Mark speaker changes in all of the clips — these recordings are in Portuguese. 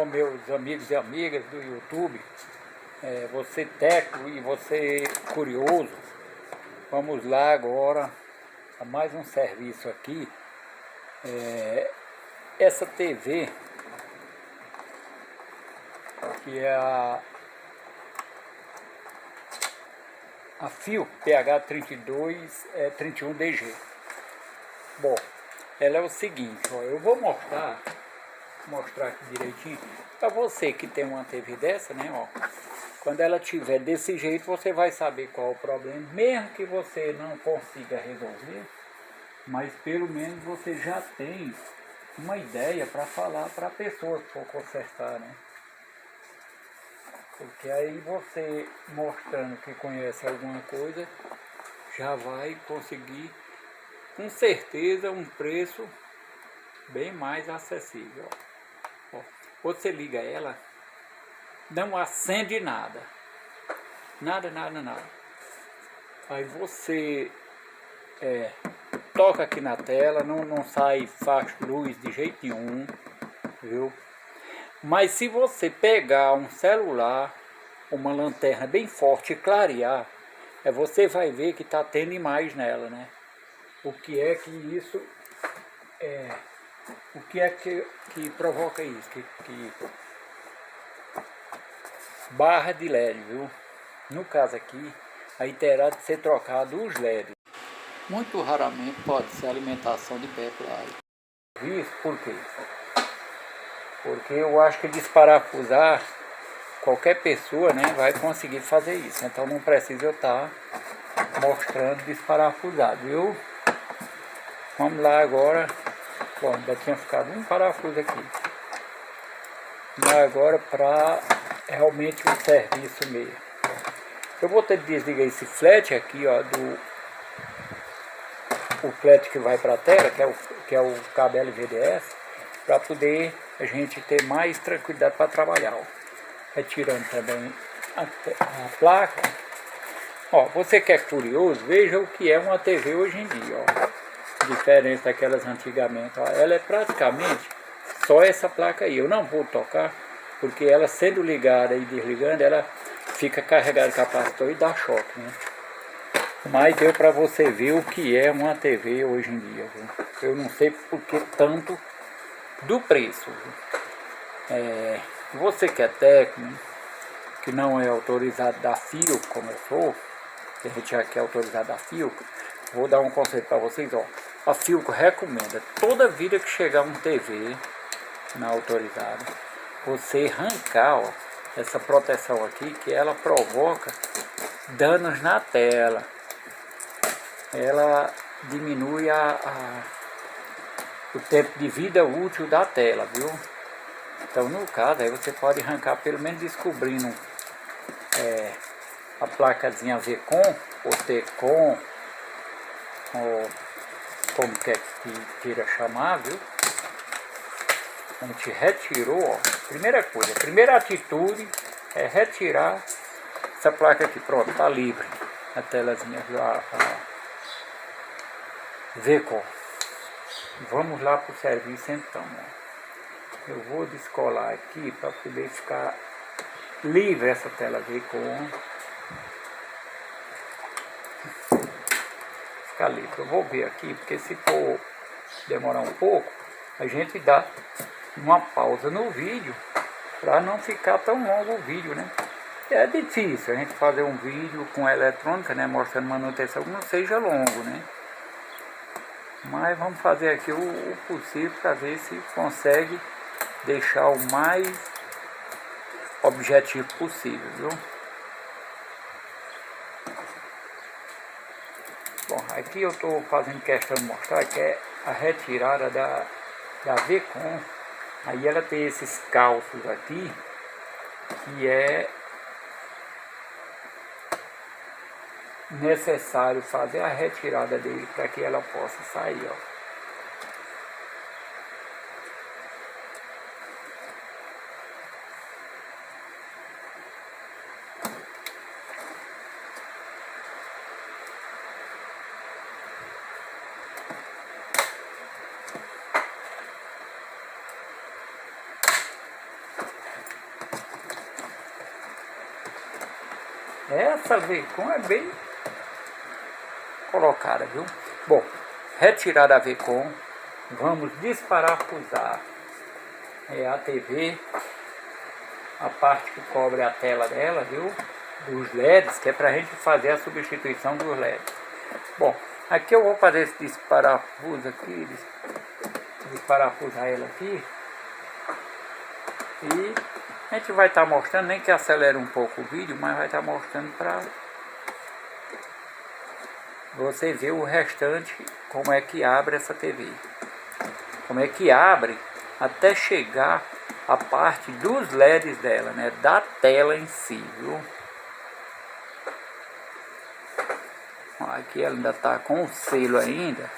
Speaker 1: meus amigos e amigas do YouTube, você técnico e você curioso, vamos lá agora a mais um serviço aqui. Essa TV, que é a Philips PH3231DG. Bom, ela é o seguinte, ó, eu vou mostrar aqui direitinho para você que tem uma TV dessa, né, ó. Quando ela tiver desse jeito, você vai saber qual é o problema, mesmo que você não consiga resolver, mas pelo menos você já tem uma ideia para falar para a pessoa que for consertar, né? Porque aí você mostrando que conhece alguma coisa, já vai conseguir com certeza um preço bem mais acessível. Ó, você liga ela, não acende nada. Nada. Aí você toca aqui na tela, não sai faixa luz de jeito nenhum, viu? Mas se você pegar um celular, uma lanterna bem forte e clarear, você vai ver que está tendo imagem nela, né? O que é que isso o que é que provoca isso? Que barra de LED, viu? No caso aqui, aí terá de ser trocado os LEDs. Muito raramente pode ser alimentação de backlight. Isso por quê? Porque eu acho que desparafusar qualquer pessoa, né, vai conseguir fazer isso. Então não precisa eu estar mostrando desparafusado, viu? Vamos lá agora. Bom, ainda tinha ficado um parafuso aqui. Mas agora para realmente o serviço mesmo. Eu vou ter que desligar esse flat aqui, ó, o flat que vai para a tela, que é o cabo LVDS, para poder a gente ter mais tranquilidade para trabalhar, ó. Retirando também a placa. Ó, você que é curioso, veja o que é uma TV hoje em dia, ó. Diferença daquelas antigamente, ó. Ela é praticamente só essa placa aí. Eu não vou tocar, porque ela sendo ligada e desligando, ela fica carregada capacitor e dá choque, né? Mas deu para você ver o que é uma TV hoje em dia, viu? Eu não sei por que tanto do preço, viu? Você que é técnico, que não é autorizado da Philips, como eu sou, que a gente aqui é autorizado da Philips, vou dar um conselho para vocês, ó. A Philips recomenda, toda vida que chegar um TV na autorizada, você arrancar, ó, essa proteção aqui, que ela provoca danos na tela. Ela diminui o tempo de vida útil da tela, viu? Então no caso aí você pode arrancar, pelo menos descobrindo a placazinha VCOM ou TCOM, ou como quer que queira chamar, viu? A gente retirou, ó, primeira coisa, a primeira atitude é retirar essa placa aqui, pronto, tá livre a telazinha, a VCOM. Vamos lá para o serviço então, ó. Eu vou descolar aqui para poder ficar livre essa tela VCOM. Ficar livre. Eu vou ver aqui, porque se for demorar um pouco, a gente dá uma pausa no vídeo para não ficar tão longo o vídeo, né? É difícil a gente fazer um vídeo com eletrônica, né, mostrando manutenção, que não seja longo, né? Mas vamos fazer aqui o possível para ver se consegue deixar o mais objetivo possível, viu? Bom, aqui eu estou fazendo questão de mostrar que é a retirada da VCOM. Aí ela tem esses calços aqui, que é necessário fazer a retirada dele para que ela possa sair, ó. Essa Vcon é bem colocada, viu? Bom, retirar a Vcon, vamos desparafusar a TV, a parte que cobre a tela dela, viu? Dos LEDs, que é pra gente fazer a substituição dos LEDs. Bom, aqui eu vou fazer esse desparafuso aqui, desparafusar ela aqui. E a gente vai estar mostrando, nem que acelere um pouco o vídeo, mas vai estar mostrando para você ver o restante, como é que abre essa TV. Como é que abre até chegar a parte dos LEDs dela, né? Da tela em si, viu? Aqui ela ainda está com o selo ainda,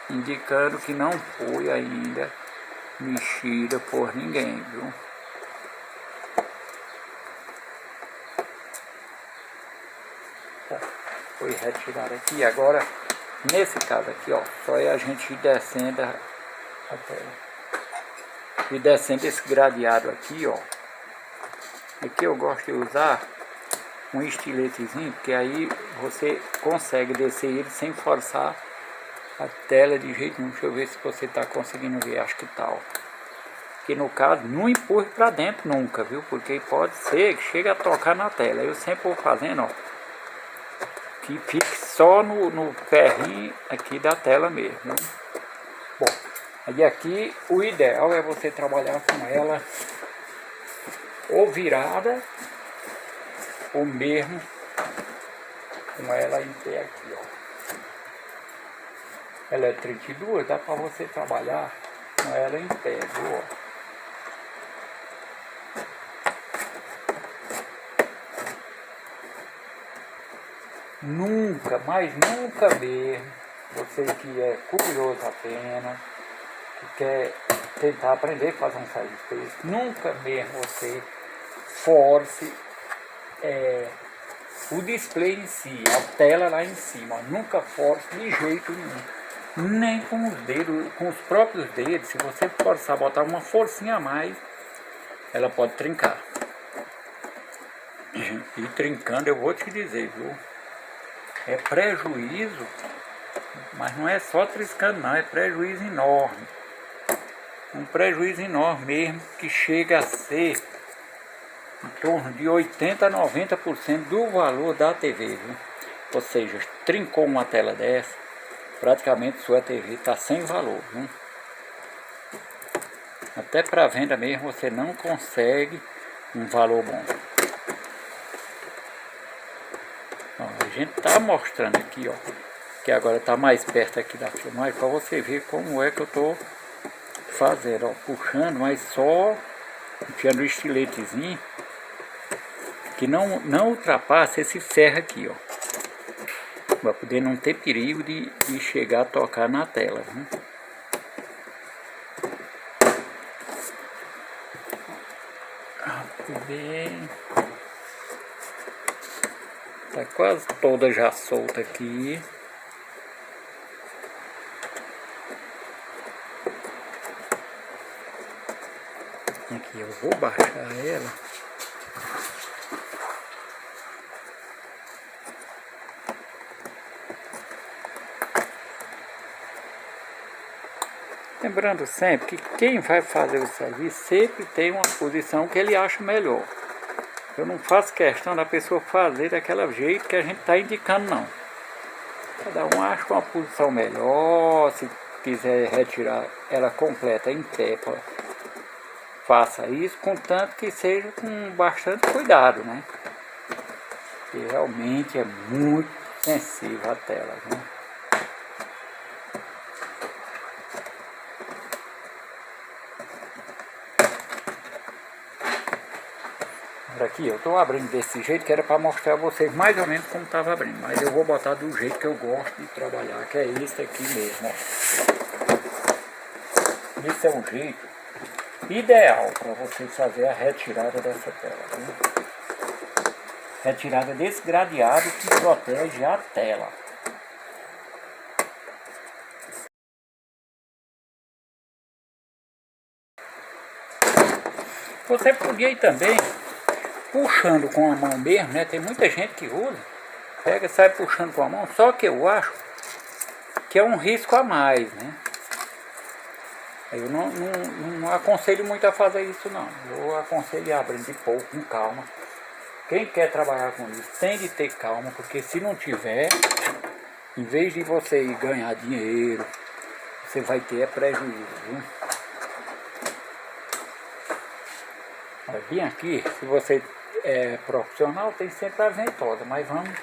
Speaker 1: indicando que não foi ainda mexida por ninguém, viu? Foi retirado aqui. Agora, nesse caso aqui, ó, só é a gente ir descendo a tela. E descendo esse gradeado aqui, ó. Aqui eu gosto de usar um estiletezinho, porque aí você consegue descer ele sem forçar a tela de jeito nenhum. Deixa eu ver se você está conseguindo ver, acho que tá, ó. Que no caso, não empurre para dentro nunca, viu? Porque pode ser que chegue a tocar na tela. Eu sempre vou fazendo, ó, que fique só no ferrinho aqui da tela mesmo, né? Bom, aí aqui o ideal é você trabalhar com ela ou virada, ou mesmo com ela em pé aqui, ó. Ela é 32, dá para você trabalhar com ela em pé, viu? Ó. Nunca, mas nunca mesmo, você que é curioso apenas, que quer tentar aprender a fazer um side-space, nunca mesmo você force o display em si, a tela lá em cima, nunca force de jeito nenhum, nem com os dedos, com os próprios dedos. Se você forçar, botar uma forcinha a mais, ela pode trincar. E trincando, eu vou te dizer, viu? É prejuízo, mas não é só triscando não, é prejuízo enorme. Um prejuízo enorme mesmo, que chega a ser em torno de 80% a 90% do valor da TV, viu? Ou seja, trincou uma tela dessa, praticamente sua TV está sem valor, viu? Até para venda mesmo você não consegue um valor bom. A gente está mostrando aqui, ó, que agora está mais perto aqui da filmagem, para você ver como é que eu estou fazendo, ó, puxando, mas só enfiando o estiletezinho, que não ultrapassa esse ferro aqui, ó, para poder não ter perigo de chegar a tocar na tela, viu? Bem, tá quase toda já solta aqui. Aqui eu vou baixar ela. Lembrando sempre que quem vai fazer o serviço sempre tem uma posição que ele acha melhor. Eu não faço questão da pessoa fazer daquele jeito que a gente está indicando, não. Cada um acha uma posição melhor. Se quiser retirar ela completa em pé, faça isso, contanto que seja com bastante cuidado, né? Porque realmente é muito sensível a tela, né? Aqui eu estou abrindo desse jeito, que era para mostrar a vocês mais ou menos como estava abrindo, mas eu vou botar do jeito que eu gosto de trabalhar, que é esse aqui mesmo, ó. Esse é um jeito ideal para você fazer a retirada dessa tela, viu? Retirada desse gradeado que protege a tela. Você podia ir também puxando com a mão mesmo, né? Tem muita gente que usa, pega e sai puxando com a mão, só que eu acho que é um risco a mais, né? Eu não aconselho muito a fazer isso não. Eu aconselho a abrir de pouco, com calma. Quem quer trabalhar com isso tem de ter calma, porque se não tiver, em vez de você ganhar dinheiro, você vai ter prejuízo, viu? Mas bem aqui, se você é profissional, tem sempre a ventosa, mas vamos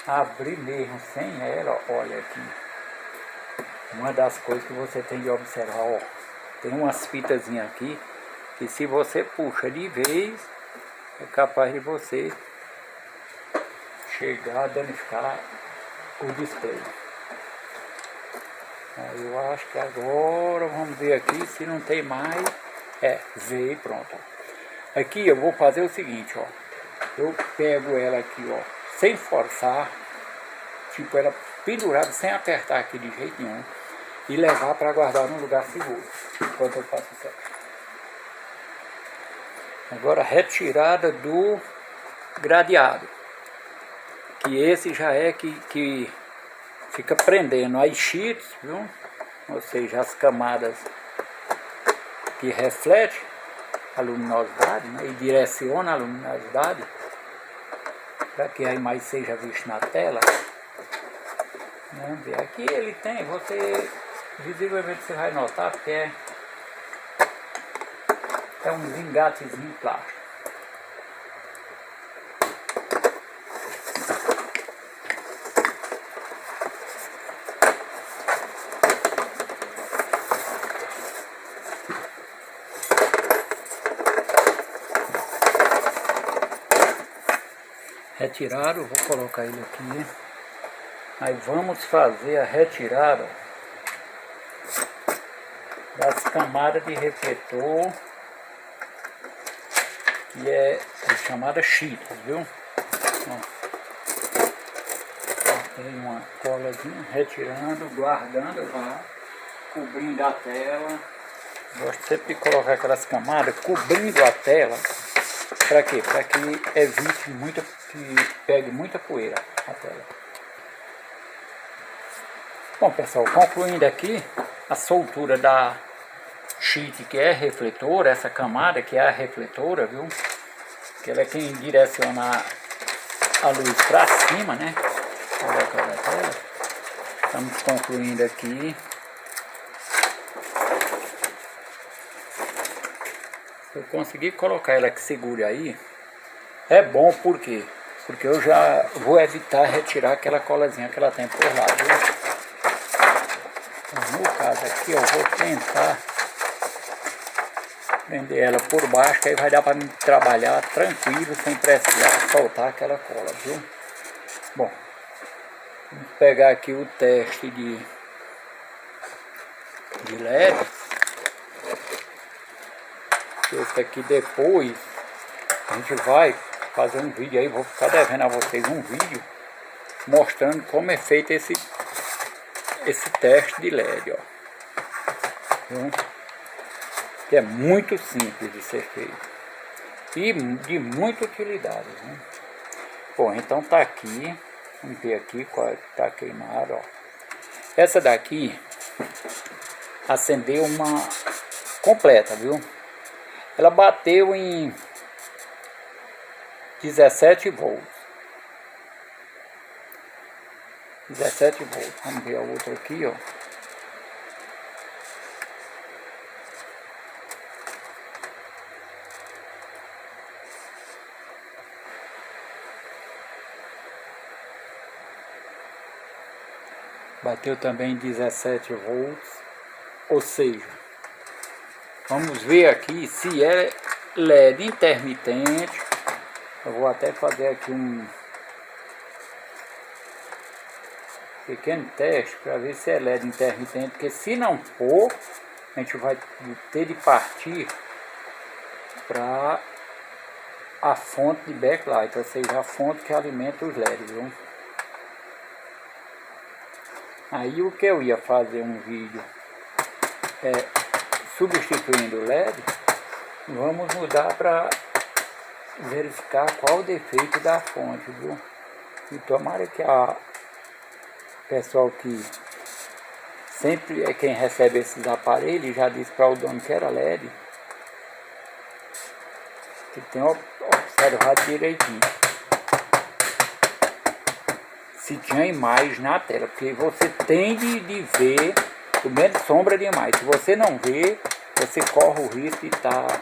Speaker 1: abrir mesmo sem ela. Olha aqui, uma das coisas que você tem de observar, ó, tem umas fitazinhas aqui, que se você puxa de vez, é capaz de você chegar a danificar o display. Aí eu acho que agora vamos ver aqui se não tem mais. Veio e pronto. Aqui eu vou fazer o seguinte, ó. Eu pego ela aqui, ó, sem forçar, tipo ela pendurada, sem apertar aqui de jeito nenhum, e levar para guardar num lugar seguro, enquanto eu faço isso aqui. Agora retirada do gradeado, que esse já é que fica prendendo as sheets, viu? Ou seja, as camadas que refletem a luminosidade, né? E direciona a luminosidade para que a imagem seja vista na tela. Vamos ver, aqui ele tem, você visivelmente você vai notar porque é um engatezinho plástico. Retirado, vou colocar ele aqui. Aí vamos fazer a retirada das camadas de refletor, que é chamada sheets, viu? Ó, tem uma colazinha, retirando, guardando, vai cobrindo a tela. Gosto sempre de colocar aquelas camadas cobrindo a tela. Para quê? Para que evite que pegue muita poeira na tela. Bom pessoal, concluindo aqui, a soltura da sheet que é refletora, essa camada que é a refletora, viu? Que ela é quem direciona a luz para cima, né? Coloca na tela. Estamos concluindo aqui. Se eu conseguir colocar ela que segure aí, é bom por quê? Porque eu já vou evitar retirar aquela colazinha que ela tem por lá, viu? No caso aqui eu vou tentar prender ela por baixo, que aí vai dar para mim trabalhar tranquilo, sem precisar soltar aquela cola, viu? Bom, vamos pegar aqui o teste de LED. Esse aqui depois a gente vai fazer um vídeo aí, vou ficar devendo a vocês um vídeo mostrando como é feito esse teste de LED, ó. Viu? Que é muito simples de ser feito e de muita utilidade, né? Bom, então tá aqui, vamos ver aqui qual tá queimado, ó. Essa daqui acendeu uma completa, viu? Ela bateu em 17 volts. 17 volts. Vamos ver a outra aqui, ó. Bateu também 17 volts. Ou seja, vamos ver aqui se é LED intermitente. Eu vou até fazer aqui um pequeno teste para ver se é LED intermitente, porque se não for, a gente vai ter de partir para a fonte de backlight, ou seja, a fonte que alimenta os LEDs, viu? Aí o que eu ia fazer um vídeo substituindo o LED, vamos mudar para verificar qual o defeito da fonte, viu? E tomara que a pessoal que sempre é quem recebe esses aparelhos já disse para o dono que era LED, que tem observado direitinho se tinha imagem na tela, porque você tem de ver o menos sombra de imagem. Se você não vê, você corre o risco de estar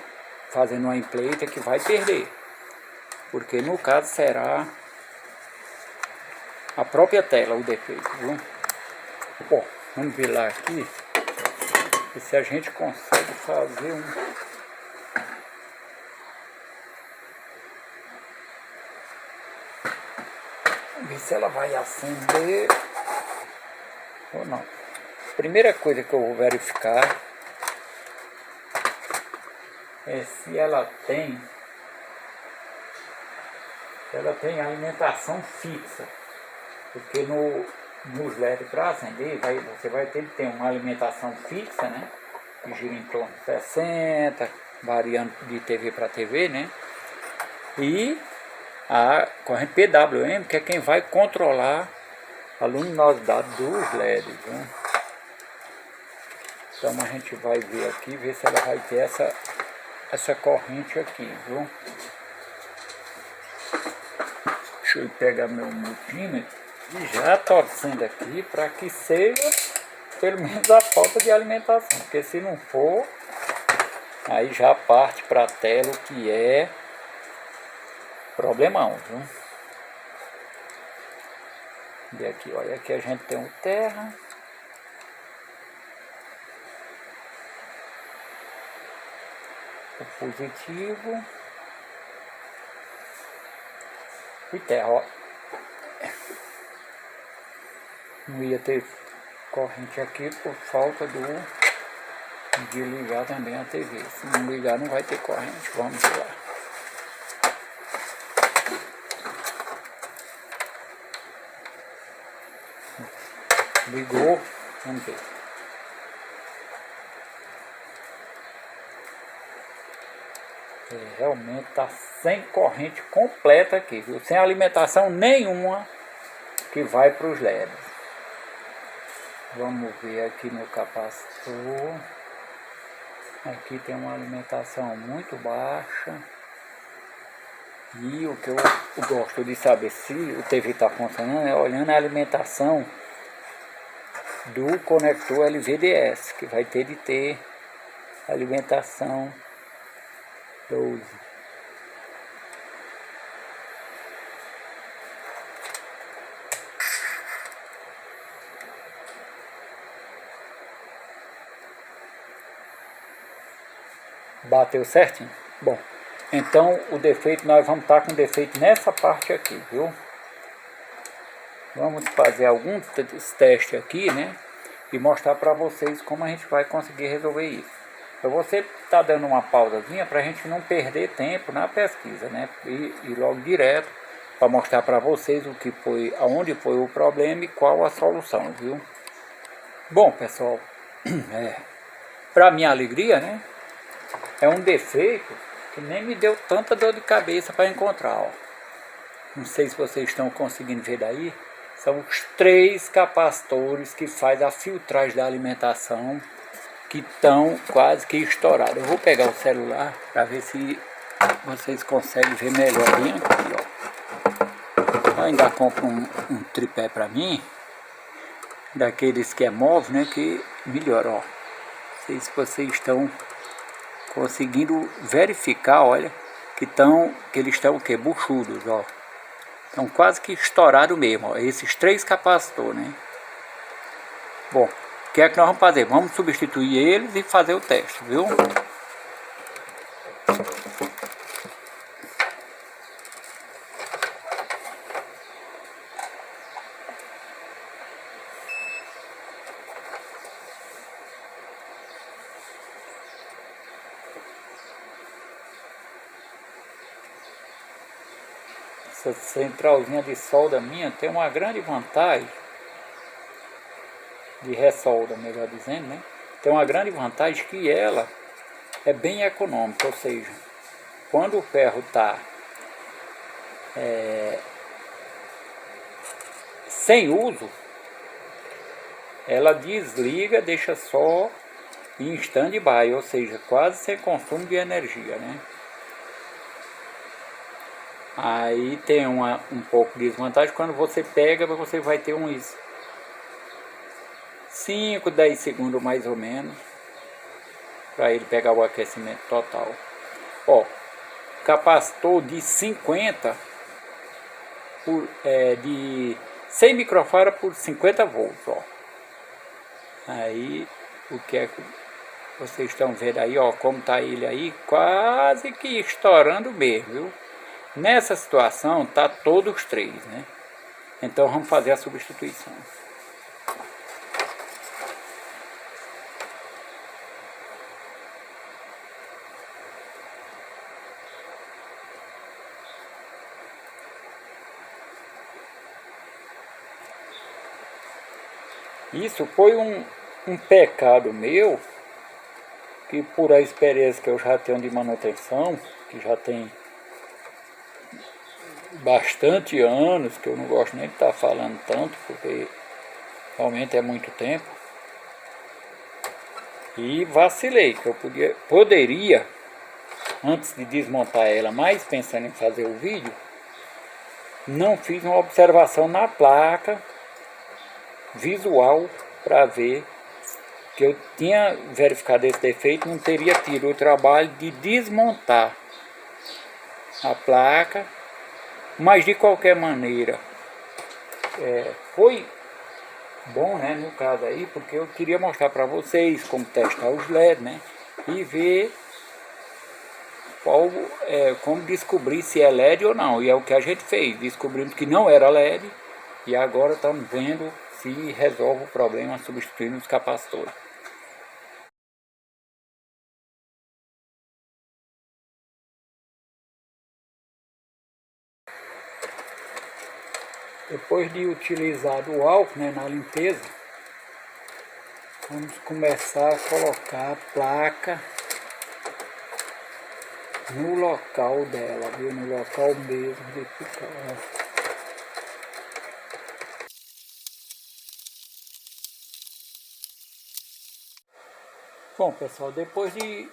Speaker 1: fazendo uma empreita que vai perder, porque no caso será a própria tela o defeito, viu? Bom, vamos ver lá aqui se a gente consegue fazer ver se ela vai acender ou não. Primeira coisa que eu vou verificar é se ela tem alimentação fixa, porque nos LED para acender você vai ter que ter uma alimentação fixa, né, que gira em torno de 60, variando de TV para TV, né, e a corrente PWM, que é quem vai controlar a luminosidade dos LEDs, viu? Então a gente vai ver aqui, ver se ela vai ter essa corrente aqui, viu? Deixa eu pegar meu multímetro e já torcendo aqui para que seja pelo menos a falta de alimentação, porque se não for, aí já parte para a tela, o que é problemão, viu? E aqui, olha, aqui a gente tem um terra. O positivo. E terra, ó. Não ia ter corrente aqui por falta de ligar também a TV. Se não ligar não vai ter corrente. Vamos lá. Ligou, vamos ver. Realmente está sem corrente completa aqui, viu? Sem alimentação nenhuma que vai para os LEDs. Vamos ver aqui no capacitor. Aqui tem uma alimentação muito baixa. E o que eu gosto de saber se o TV está funcionando é olhando a alimentação do conector LVDS, que vai ter de ter alimentação 12. Bateu certinho? Bom, então o defeito, nós vamos estar com defeito nessa parte aqui, viu? Vamos fazer alguns testes aqui, né? E mostrar para vocês como a gente vai conseguir resolver isso. Eu vou sempre estar dando uma pausazinha para a gente não perder tempo na pesquisa, né? E logo direto para mostrar para vocês o que foi, aonde foi o problema e qual a solução, viu? Bom, pessoal, para minha alegria, né? É um defeito que nem me deu tanta dor de cabeça para encontrar, ó. Não sei se vocês estão conseguindo ver daí. São os 3 capacitores que faz a filtragem da alimentação, que estão quase que estourados. Eu vou pegar o celular para ver se vocês conseguem ver melhor bem aqui, ó. Eu ainda compro um tripé para mim, daqueles que é móvel, né, que melhora, ó. Não sei se vocês estão conseguindo verificar, olha, que eles estão o que? Buchudos, ó. Estão quase que estourados mesmo, ó, esses 3 capacitores, né? Bom, o que é que nós vamos fazer? Vamos substituir eles e fazer o teste, viu? Essa centralzinha de solda minha tem uma grande vantagem, de ressolda, melhor dizendo, né? Tem uma grande vantagem que ela é bem econômica, ou seja, quando o ferro está sem uso, ela desliga, deixa só em stand-by, ou seja, quase sem consumo de energia, né? Aí tem um pouco de desvantagem, quando você pega, você vai ter uns 5, 10 segundos mais ou menos, para ele pegar o aquecimento total. Ó, capacitor de 50 de 100 microfarad por 50 volts, ó. Aí o que é que vocês estão vendo aí, ó, como tá ele aí, quase que estourando mesmo, viu? Nessa situação tá todos os três, né? Então vamos fazer a substituição. Isso foi um pecado meu, que por a experiência que eu já tenho de manutenção, que já tem bastante anos, que eu não gosto nem de estar falando tanto, porque realmente é muito tempo, e vacilei, que eu poderia, antes de desmontar ela, mais pensando em fazer o vídeo, não fiz uma observação na placa visual para ver que eu tinha verificado esse defeito, não teria tido o trabalho de desmontar a placa, mas de qualquer maneira foi bom, né, no caso aí, porque eu queria mostrar para vocês como testar os LED, né, e ver como descobrir se é LED ou não, e é o que a gente fez, descobrimos que não era LED, e agora estamos vendo se resolve o problema substituindo os capacitores. Depois de utilizar o álcool, né, na limpeza, vamos começar a colocar a placa no local dela, viu? No local mesmo de ficar. Bom, pessoal, depois de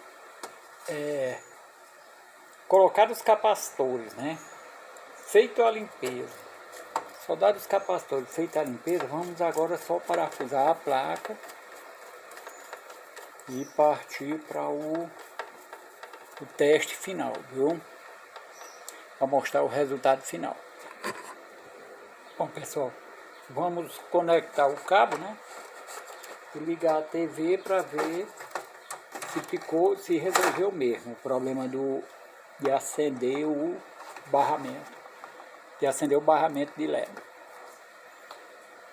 Speaker 1: colocar os capacitores, né, feito a limpeza, soldado os capacitores, feita a limpeza, vamos agora só parafusar a placa e partir para o teste final, viu? Para mostrar o resultado final. Bom, pessoal, vamos conectar o cabo, né? E ligar a TV para ver se ficou, se resolveu mesmo o problema de acender o barramento. De acender o barramento de LED.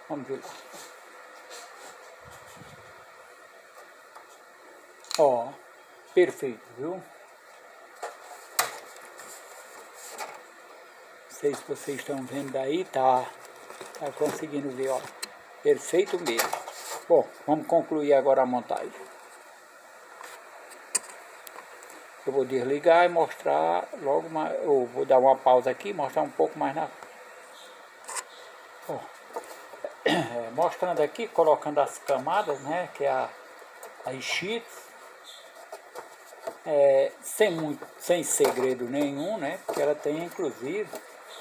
Speaker 1: Vamos ver lá. Ó, perfeito, viu? Não sei se vocês estão vendo daí, tá conseguindo ver, ó. Perfeito mesmo. Bom, vamos concluir agora a montagem. Eu vou desligar e mostrar logo mais. Eu vou dar uma pausa aqui e mostrar um pouco mais na frente. Bom, mostrando aqui, colocando as camadas, né? Que é as sheets. Sem segredo nenhum, né? Porque ela tem, inclusive,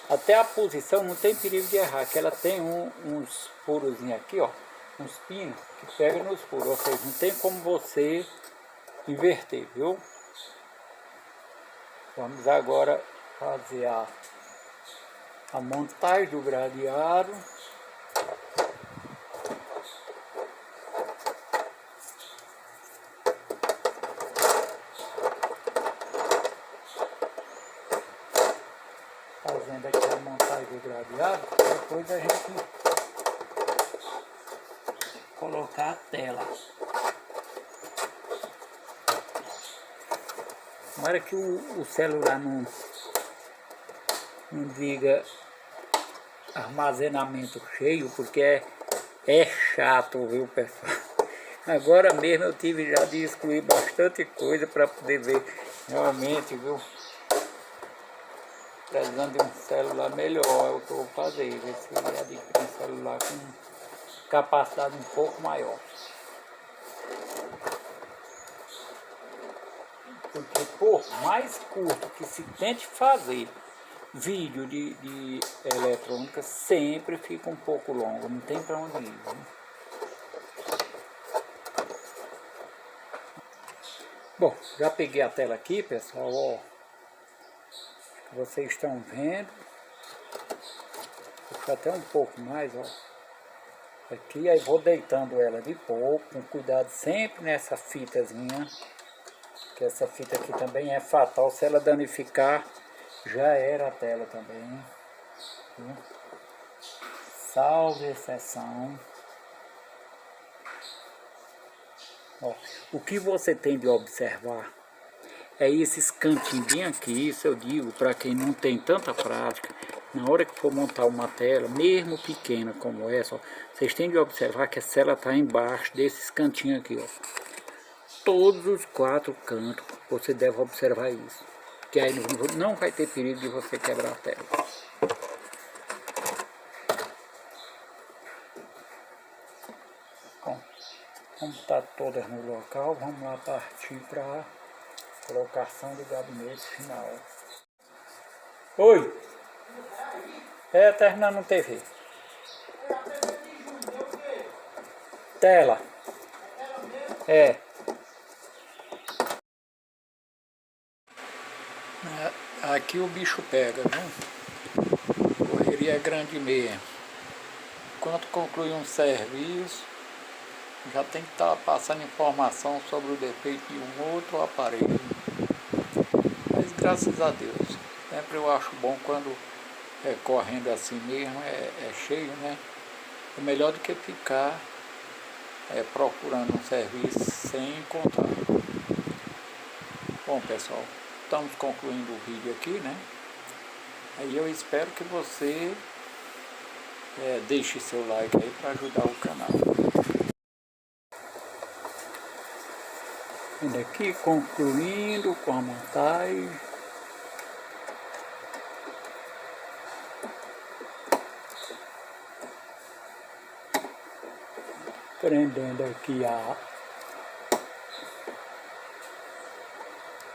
Speaker 1: até a posição não tem perigo de errar, que ela tem uns furozinhos aqui, ó, uns pinos que pegam nos furos, ou seja, não tem como você inverter, viu? Vamos agora fazer a montagem do gradeado. Fazendo aqui a montagem do gradeado, depois a gente colocar a tela. Tomara que o celular não diga armazenamento cheio, porque é chato, viu, pessoal? Agora mesmo eu tive já de excluir bastante coisa para poder ver realmente, viu? precisando de um celular melhor, é o que eu vou fazer, ver se adquirir um celular com capacidade um pouco maior. Porque por mais curto que se tente fazer vídeo de eletrônica, sempre fica um pouco longo, não tem para onde ir. Né? Bom, já peguei a tela aqui, pessoal, ó. Vocês estão vendo. Vou até um pouco mais, ó. Aqui, aí vou deitando ela de pouco, com cuidado sempre nessa fitazinha. Que essa fita aqui também é fatal, se ela danificar, já era a tela também. Viu? Salve exceção. Ó, o que você tem de observar é esses cantinhos bem aqui, isso eu digo para quem não tem tanta prática, na hora que for montar uma tela, mesmo pequena como essa, ó, vocês têm de observar que a cela está embaixo desses cantinhos aqui, ó. Todos os 4 cantos, você deve observar isso, que aí não vai ter perigo de você quebrar a tela. Bom, como está todas no local, vamos lá partir para colocação do gabinete final. Oi! É, terminando TV. Tela. É. Aqui o bicho pega, viu? A correria é grande mesmo. Quando conclui um serviço, já tem que estar passando informação sobre o defeito de um outro aparelho. Mas graças a Deus, sempre eu acho bom quando é correndo assim mesmo, é cheio, né? É melhor do que ficar procurando um serviço sem encontrar. Bom, pessoal, estamos concluindo o vídeo aqui, né? Aí eu espero que você deixe seu like aí para ajudar o canal. Ainda aqui concluindo com a montagem. Prendendo aqui a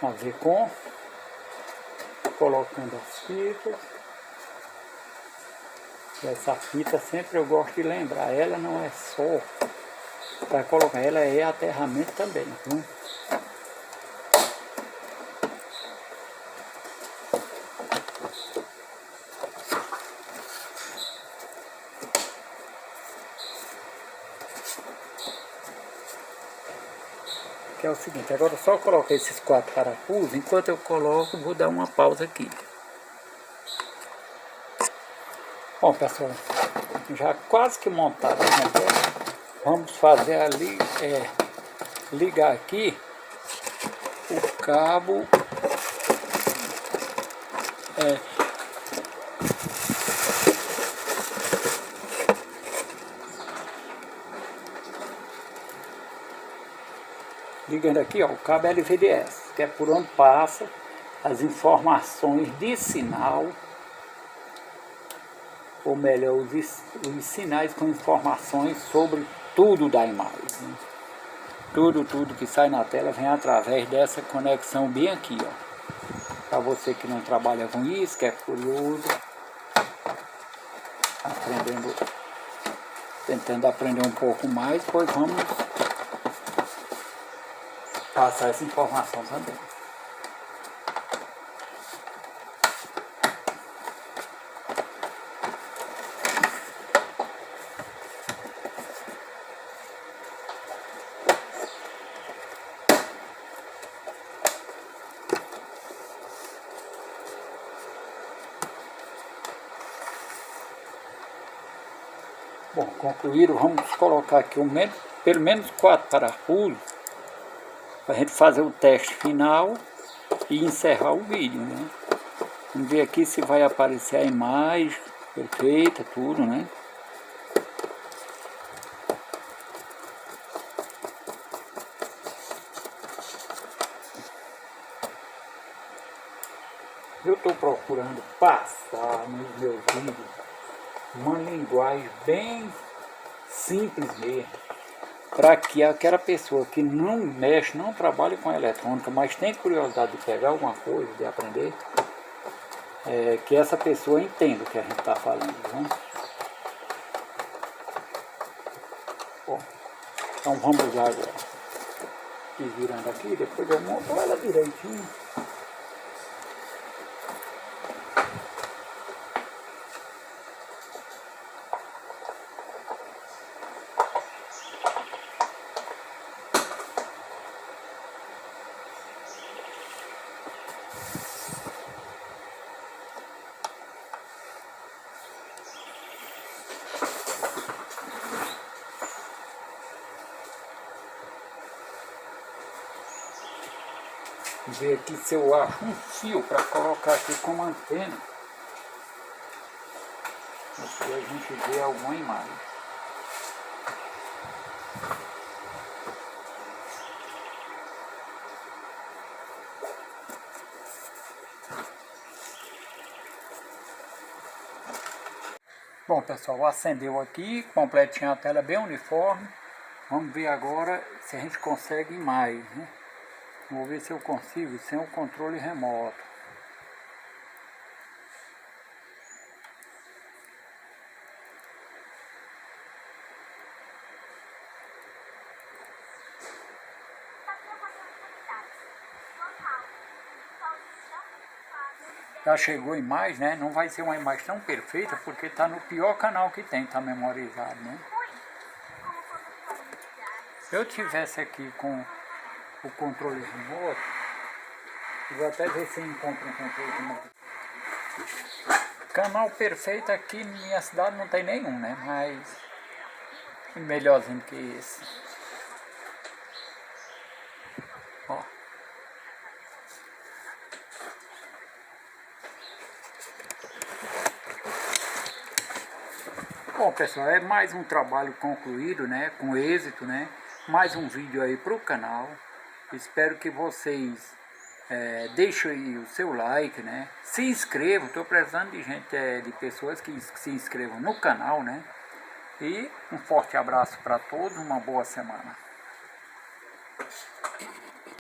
Speaker 1: Vcon, colocando as fitas. Essa fita sempre eu gosto de lembrar, ela não é só para colocar, ela é aterramento também, viu? Que é o seguinte, agora só colocar esses 4 parafusos, enquanto eu coloco, vou dar uma pausa aqui. Bom, pessoal, já quase que montado a montagem, vamos fazer ali, ligar aqui o cabo, ligando aqui, ó, o cabo LVDS, que é por onde passa as informações de sinal, ou melhor, os sinais com informações sobre tudo da imagem. Né? Tudo que sai na tela vem através dessa conexão bem aqui, ó. Para você que não trabalha com isso, que é curioso, tentando aprender um pouco mais, pois vamos passar essa informação também. Bom, concluído, vamos colocar aqui pelo menos 4 parafusos para a gente fazer o teste final e encerrar o vídeo, né? Vamos ver aqui se vai aparecer a imagem perfeita, tudo, né? Eu estou procurando passar nos meus vídeos uma linguagem bem simples mesmo, para que aquela pessoa que não mexe, não trabalha com eletrônica, mas tem curiosidade de pegar alguma coisa, de aprender, que essa pessoa entenda o que a gente está falando, né? Bom, então vamos lá agora. E virando aqui, depois eu monto ela direitinho. Ver aqui se eu acho um fio para colocar aqui como antena, para a gente ver alguma imagem. Bom pessoal, acendeu aqui, completinho a tela bem uniforme. Vamos ver agora se a gente consegue mais, né? Vou ver se eu consigo sem o controle remoto. Já chegou a imagem, né? Não vai ser uma imagem tão perfeita porque está no pior canal que tem, está memorizado, né? Se eu tivesse aqui com o controle remoto, eu vou até ver se eu encontro um controle remoto. Canal perfeito aqui na minha cidade não tem nenhum, né? Mas melhorzinho que esse. Ó. Bom pessoal, é mais um trabalho concluído, né? Com êxito, né? Mais um vídeo aí pro canal. Espero que vocês deixem aí o seu like, né? Se inscrevam, estou precisando de gente, de pessoas que se inscrevam no canal, né? E um forte abraço para todos, uma boa semana.